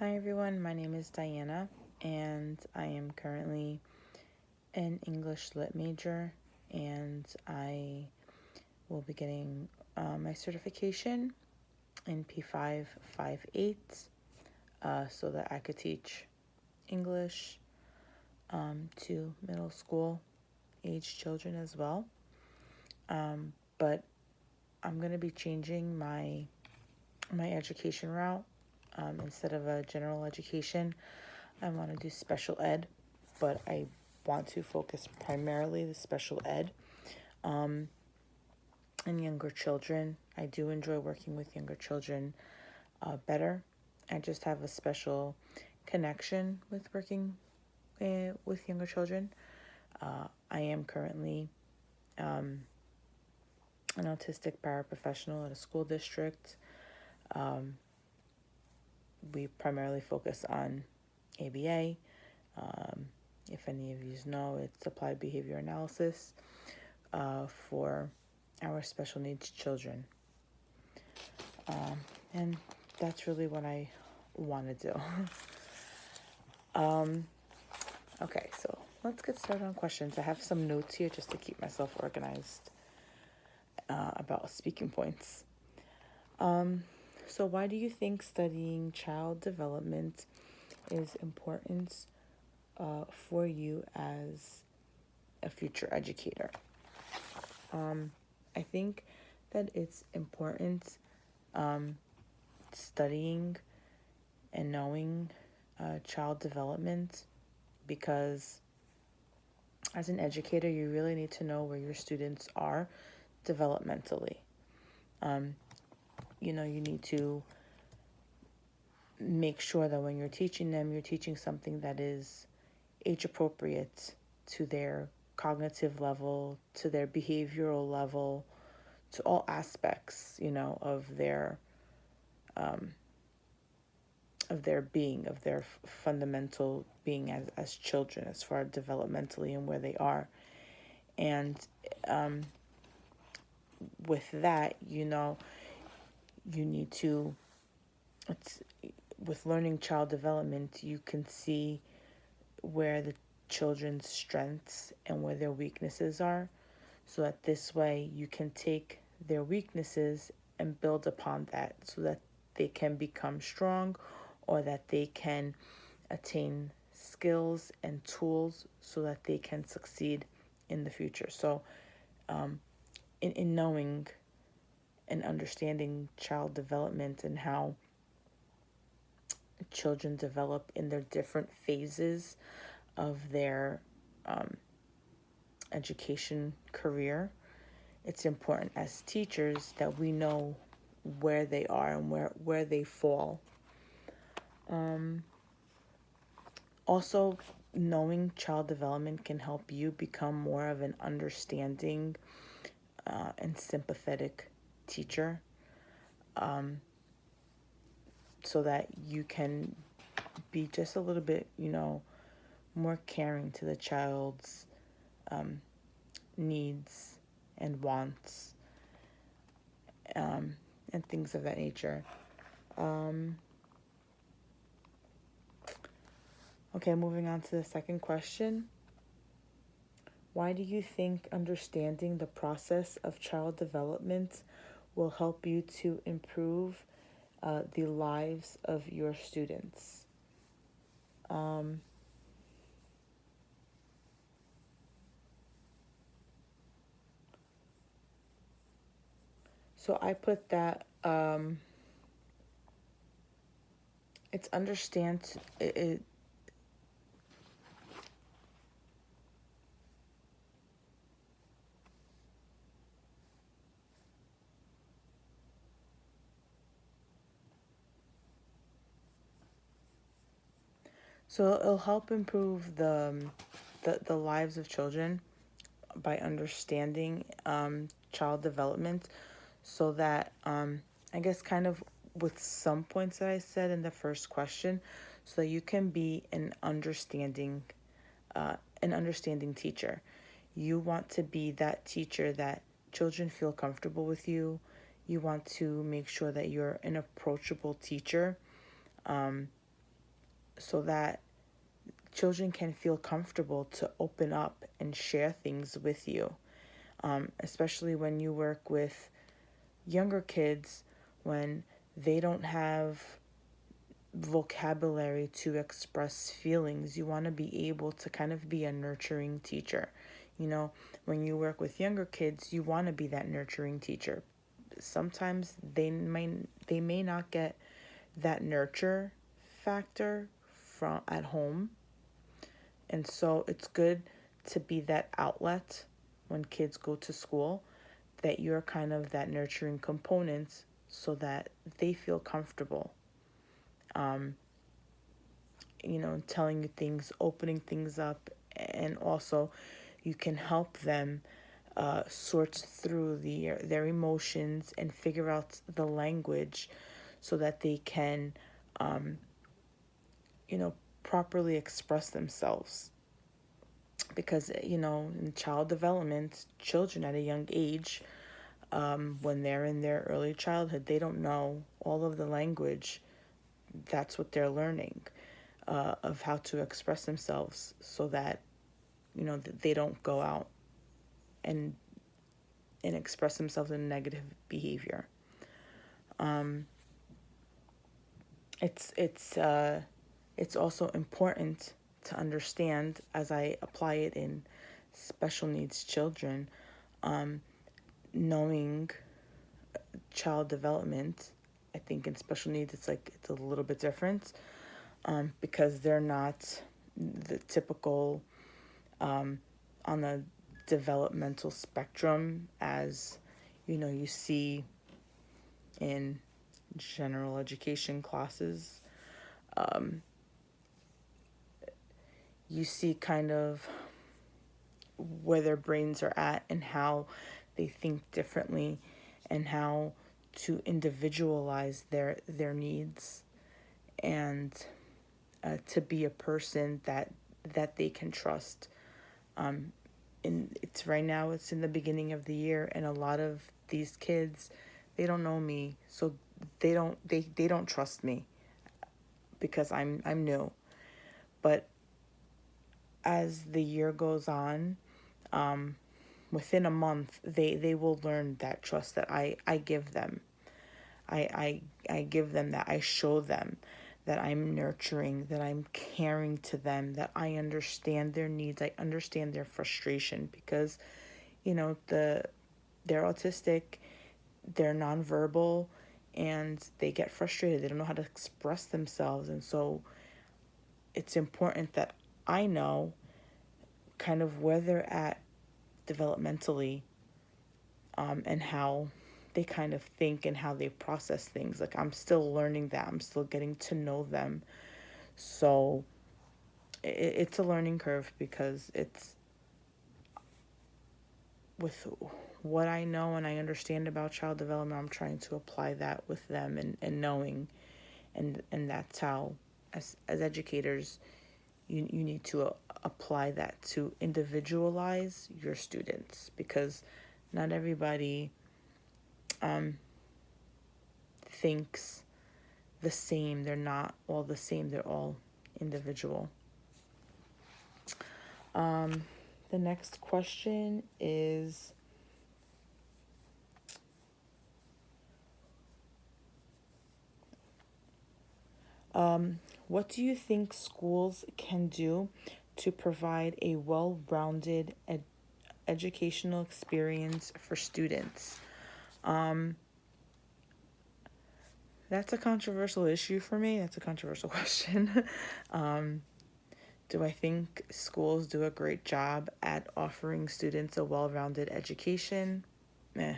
Hi everyone, my name is Diana and I am currently an English Lit major and I will be getting my certification in P558 so that I could teach English to middle school age children as well. But I'm going to be changing my education route. Instead of a general education, I want to do special ed, but I want to focus primarily the special ed and younger children. I do enjoy working with younger children better. I just have a special connection with working with younger children. I am currently an autistic paraprofessional at a school district. We primarily focus on ABA. If any of you know, it's applied behavior analysis for our special needs children. And that's really what I want to do. Okay, so let's get started on questions. I have some notes here just to keep myself organized about speaking points. So why do you think studying child development is important for you as a future educator? I think that it's important studying and knowing child development because as an educator, you really need to know where your students are developmentally. You need to make sure that when you're teaching them, you're teaching something that is age appropriate to their cognitive level, to their behavioral level, to all aspects, of their being, of their fundamental being as children, as far developmentally and where they are. And with that, you need to, with learning child development, you can see where the children's strengths and where their weaknesses are, so that this way you can take their weaknesses and build upon that so that they can become strong or that they can attain skills and tools so that they can succeed in the future. So in knowing and understanding child development and how children develop in their different phases of their education career, it's important as teachers that we know where they are and where they fall. Also, knowing child development can help you become more of an understanding and sympathetic teacher, so that you can be just a little bit, more caring to the child's needs and wants, and things of that nature. Okay, moving on to the second question. Why do you think understanding the process of child development will help you to improve the lives of your students? So I put that it's understand it. So it'll help improve the lives of children by understanding child development, so that I guess kind of with some points that I said in the first question, so you can be an understanding teacher. You want to be that teacher that children feel comfortable with you. You want to make sure that you're an approachable teacher, so that children can feel comfortable to open up and share things with you, especially when you work with younger kids, when they don't have vocabulary to express feelings. You want to be able to kind of be a nurturing teacher. When you work with younger kids, you want to be that nurturing teacher. Sometimes they may not get that nurture factor from at home, and so it's good to be that outlet when kids go to school, that you're kind of that nurturing component so that they feel comfortable, um, telling you things, opening things up, and also you can help them sort through their emotions and figure out the language so that they can, um, properly express themselves. Because, in child development, children at a young age, when they're in their early childhood, they don't know all of the language. That's what they're learning, of how to express themselves so that, they don't go out and express themselves in negative behavior. Um, it's also important to understand, as I apply it in special needs children, knowing child development. I think in special needs it's a little bit different, because they're not the typical, on the developmental spectrum as you see in general education classes. Um, you see kind of where their brains are at and how they think differently, and how to individualize their needs, and to be a person that they can trust. And it's right now, it's in the beginning of the year, and a lot of these kids, they don't know me, so they don't trust me because I'm new. But as the year goes on, um, within a month, they will learn that trust that I give them. I give them that. I show them that I'm nurturing, that I'm caring to them, that I understand their needs, I understand their frustration, because they're autistic, they're nonverbal, and they get frustrated. They don't know how to express themselves, and so it's important that I know kind of where they're at developmentally, and how they kind of think and how they process things. Like, I'm still learning that. I'm still getting to know them. So it's a learning curve, because it's with what I know and I understand about child development, I'm trying to apply that with them, and knowing, and that's how, as educators, you need to apply that to individualize your students, because not everybody thinks the same. They're not all the same. They're all individual. The next question is, what do you think schools can do to provide a well-rounded educational experience for students? That's a controversial issue for me. That's a controversial question. Do I think schools do a great job at offering students a well-rounded education? Eh.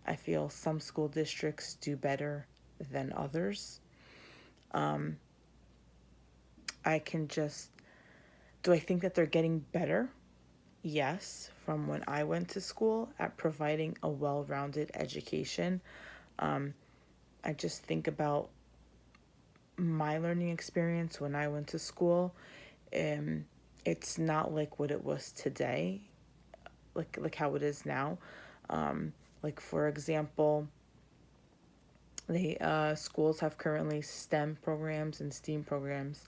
I feel some school districts do better than others. I can just, do I think that they're getting better? Yes, from when I went to school, at providing a well-rounded education. I just think about my learning experience when I went to school. It's not like what it was today, like how it is now. Like, for example, Schools have currently STEM programs and STEAM programs,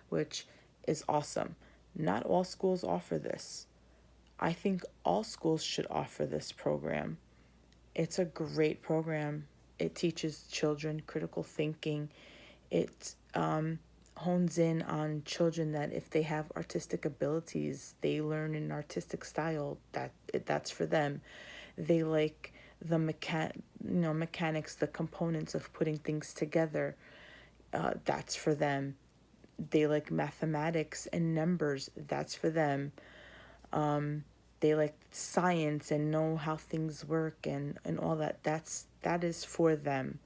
which is awesome. Not all schools offer this. I think all schools should offer this program. It's a great program. It teaches children critical thinking. It hones in on children that if they have artistic abilities, they learn an artistic style that's for them. They like the mechanics, the components of putting things together. That's for them. They like mathematics and numbers. That's for them. They like science and know how things work and all that. That is for them.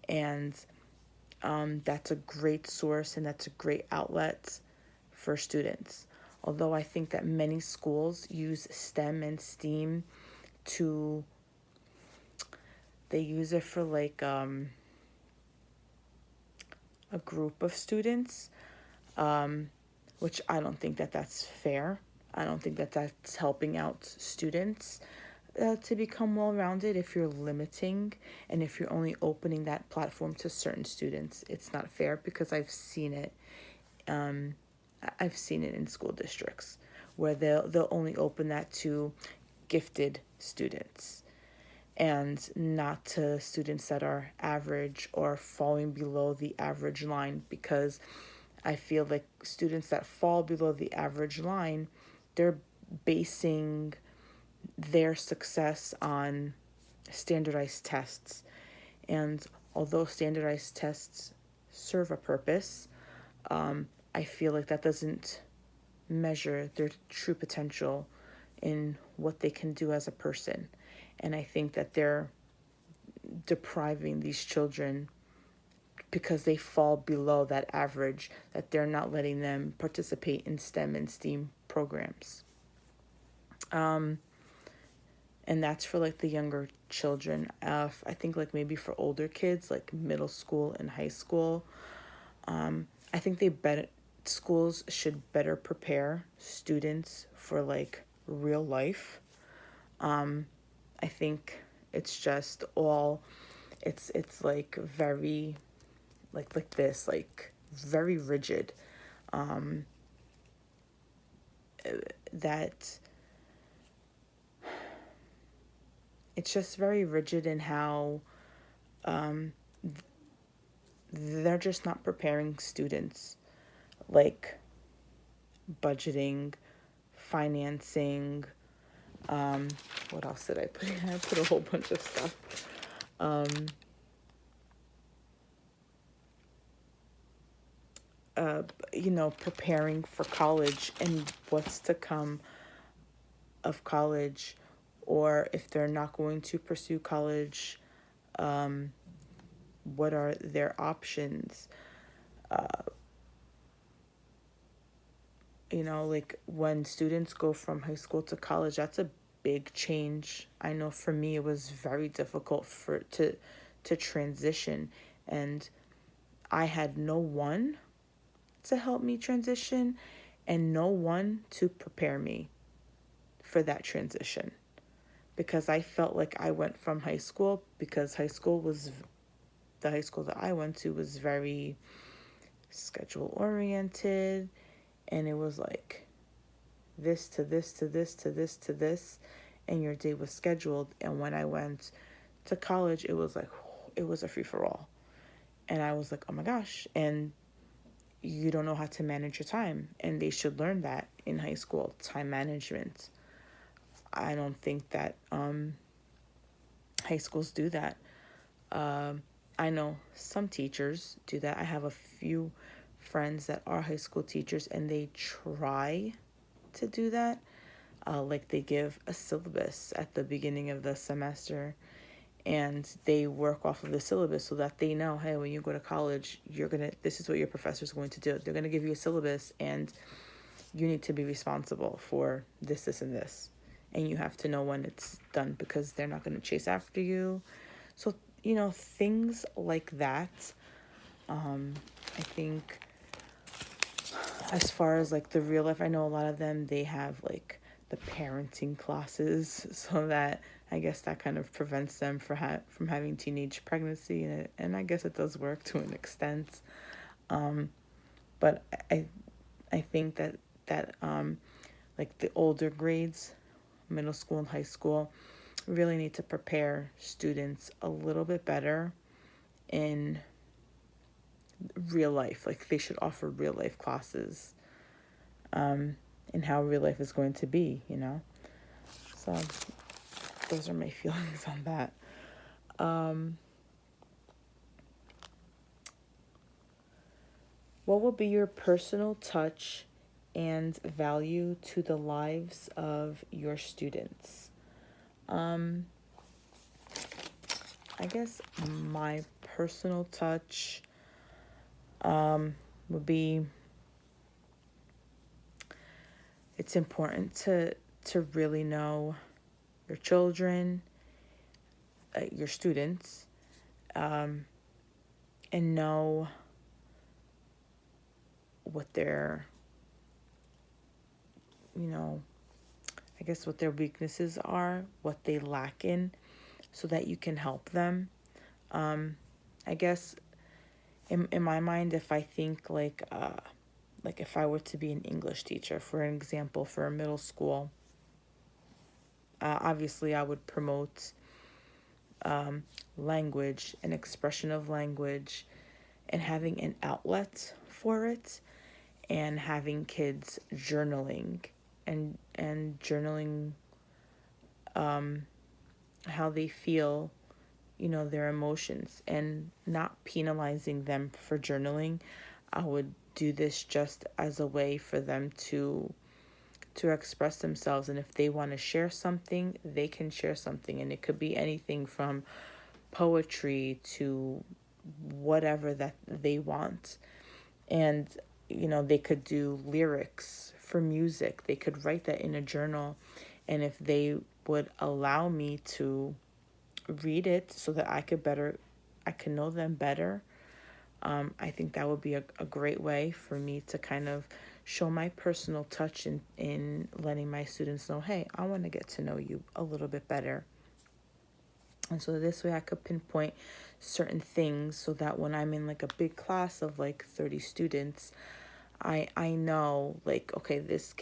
And that's a great source and that's a great outlet for students. Although I think that many schools use STEM and STEAM to, they use it for like a group of students, which I don't think that that's fair. I don't think that that's helping out students to become well-rounded. If you're limiting and if you're only opening that platform to certain students, it's not fair, because I've seen it. I've seen it in school districts where they'll only open that to gifted students and not to students that are average or falling below the average line, because I feel like students that fall below the average line, they're basing their success on standardized tests. And although standardized tests serve a purpose, I feel like that doesn't measure their true potential in what they can do as a person. And I think that they're depriving these children, because they fall below that average, that they're not letting them participate in STEM and STEAM programs. And that's for like the younger children. I think like maybe for older kids, like middle school and high school, I think schools should better prepare students for like real life. I think it's just all, it's like very like this, like very rigid. That it's just very rigid in how they're just not preparing students, like budgeting, financing. What else did I put in? I put a whole bunch of stuff. Preparing for college and what's to come of college, or if they're not going to pursue college, what are their options? Like when students go from high school to college, that's a big change. I know for me it was very difficult to transition, and I had no one to help me transition and no one to prepare me for that transition, because I felt like I went from high school, because the high school that I went to was very schedule oriented, and it was like this to this to this to this to this, and your day was scheduled. And when I went to college, it was like, it was a free-for-all, and I was like, oh my gosh. And you don't know how to manage your time, and they should learn that in high school, time management. I don't think that high schools do that. I know some teachers do that. I have a few friends that are high school teachers, and they try to do that. Like they give a syllabus at the beginning of the semester, and they work off of the syllabus so that they know, hey, when you go to college, this is what your professor's going to do. They're going to give you a syllabus, and you need to be responsible for this, this, and this. And you have to know when it's done, because they're not going to chase after you. So, things like that. I think as far as like the real life, I know a lot of them, they have like the parenting classes, so that I guess that kind of prevents them from having teenage pregnancy, and I guess it does work to an extent. But I think that like the older grades, middle school and high school, really need to prepare students a little bit better in real life. Like they should offer real life classes, and how real life is going to be, you know? So those are my feelings on that. What will be your personal touch and value to the lives of your students? I guess my personal touch would be, it's important to really know your children, your students, and know what their, you know, I guess what their weaknesses are, what they lack in, so that you can help them. I guess in my mind, if I think like if I were to be an English teacher, for an example, for a middle school, obviously I would promote language and expression of language, and having an outlet for it, and having kids journaling, and journaling how they feel, you know, their emotions, and not penalizing them for journaling. I would do this just as a way for them to express themselves, and if they want to share something, they can share something, and it could be anything from poetry to whatever that they want. And you know, they could do lyrics for music, they could write that in a journal, and if they would allow me to read it so that I can know them better, I think that would be a great way for me to kind of show my personal touch in letting my students know, hey, I want to get to know you a little bit better. And so this way I could pinpoint certain things, so that when I'm in like a big class of like 30 students, I know, like, okay, this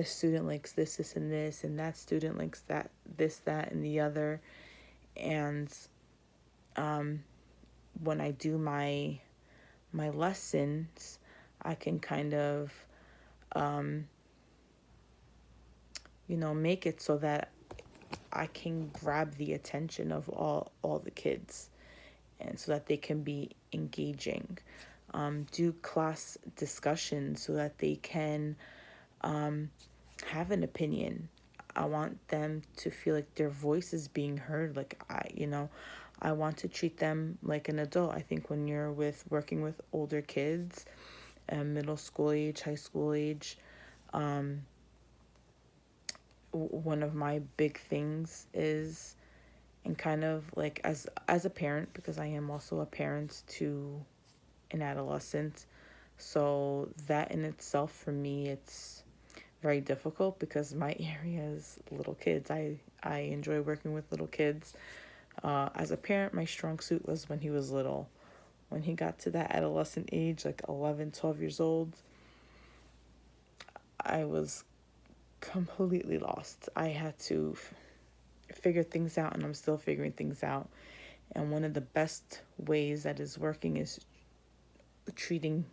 student likes and this, and that student likes that, this, that, and the other. And when I do my lessons, I can kind of make it so that I can grab the attention of all the kids, and so that they can be engaging. Do class discussions so that they can have an opinion. I want them to feel like their voice is being heard. Like I want to treat them like an adult. I think when you're working with older kids, middle school age, high school age, one of my big things is, and kind of like as a parent, because I am also a parent to an adolescent, so that in itself for me, it's very difficult because my area is little kids. I enjoy working with little kids. As a parent, my strong suit was when he was little. When he got to that adolescent age, like 11, 12 years old, I was completely lost. I had to figure things out, and I'm still figuring things out. And one of the best ways that is working is treating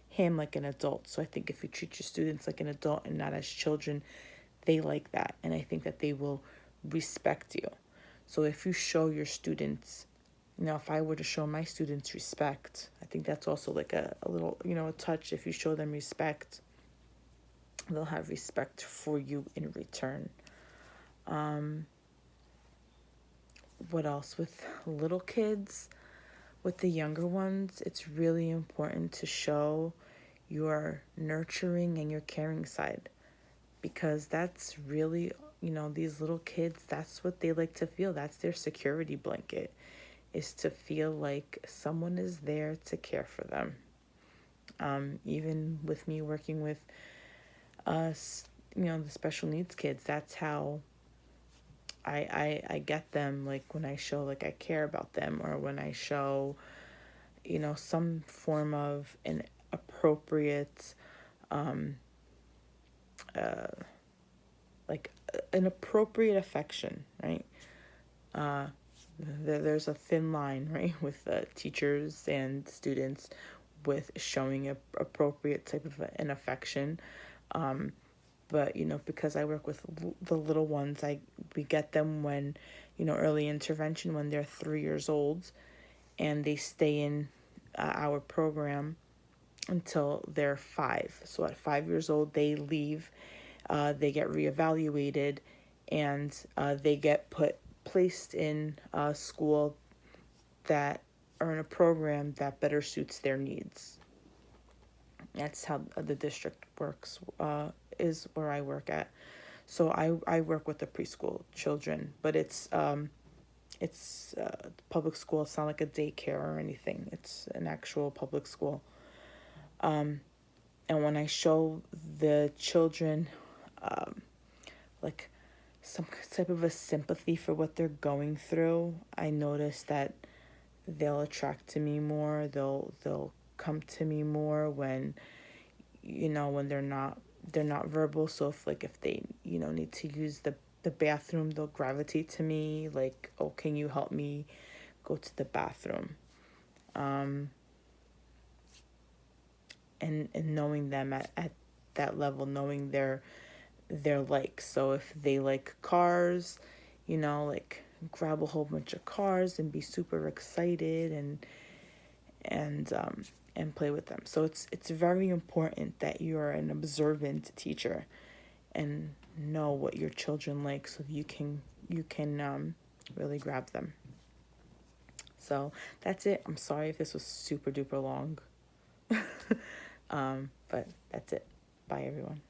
him like an adult. So I think if you treat your students like an adult and not as children, they like that. And I think that they will respect you. So if you show your students, if I were to show my students respect, I think that's also like a little, a touch. If you show them respect, they'll have respect for you in return. What else? With little kids, with the younger ones, it's really important to show your nurturing and your caring side, because that's really, these little kids, that's what they like to feel. That's their security blanket, is to feel like someone is there to care for them. Even with me working with the special needs kids. That's how I get them, like when I show like I care about them, or when I show, some form of an appropriate, uh, like an appropriate affection, right? Uh, there's a thin line, right, with teachers and students with showing a appropriate type of an affection. But because I work with the little ones, we get them when, early intervention when they're 3 years old, and they stay in our program until they're 5. So at 5 years old, they leave. They get reevaluated, and they get placed in a school that or in a program that better suits their needs. That's how the district works. Is where I work at. So I work with the preschool children, but it's public school. It's not like a daycare or anything. It's an actual public school. And when I show the children, like some type of a sympathy for what they're going through, I notice that they'll attract to me more. They'll come to me more when when they're not verbal. So if they need to use the bathroom, they'll gravitate to me, like, oh, can you help me go to the bathroom? And knowing them at that level, knowing their likes. So if they like cars, like grab a whole bunch of cars and be super excited and play with them. So it's very important that you're an observant teacher and know what your children like, so you can really grab them. So that's it. I'm sorry if this was super duper long. But that's it. Bye, everyone.